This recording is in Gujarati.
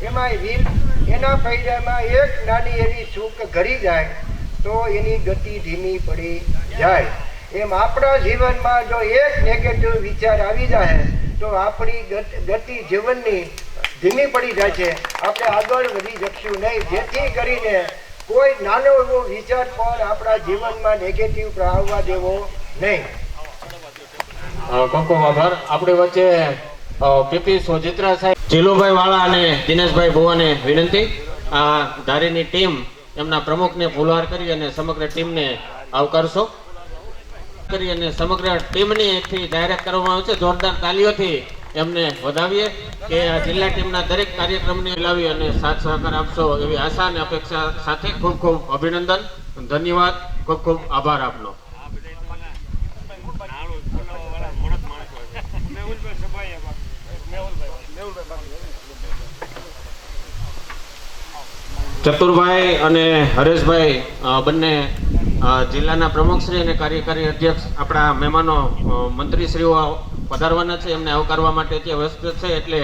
એમાં એના પૈડામાં એક નાની એવી ચૂક ઘડી જાય તો એની ગતિ ધીમી પડી જાય. એમ આપણા જીવનમાં જો એક નેગેટિવ વિચાર આવી જાય તો આપણી ગતિ જીવનની ધીમી પડી જાય છે. આપણે આગળ વધી શકશું નહીં. જેથી કરીને કોઈ નાનો એવો વિચાર પણ આપણા જીવનમાં નેગેટિવ આવવા દેવો નહીં. ખૂબ ખૂબ આભાર. આપણી વચ્ચે પીપી સોજિત્રા સાહેબ, જીલુભાઈ વાળા અને દિનેશભાઈ ભુવાને વિનંતી આ ધારીની ટીમ એમના પ્રમુખને ફુલહાર કરી અને સમગ્ર ટીમને આવકારશો કરી અને સમગ્ર ટીમની એકથી જાહેરાત કરવામાં આવે છે. જોરદાર તાલીઓથી એમને વધાવીએ કે આ જિલ્લા ટીમના દરેક કાર્યક્રમને લાવી અને સાથ સહકાર આપશો એવી આશા અને અપેક્ષા સાથે ખૂબ ખૂબ અભિનંદન, ધન્યવાદ, ખૂબ ખૂબ આભાર આપનો. ચતુરભાઈ અને હરેશભાઈ બંને જિલ્લાના પ્રમુખશ્રી અને કાર્યકારી અધ્યક્ષ આપણા મહેમાનો મંત્રીશ્રીઓ પધારવાના છે. એમને આવકારવા માટે ત્યાં વ્યસ્ત છે એટલે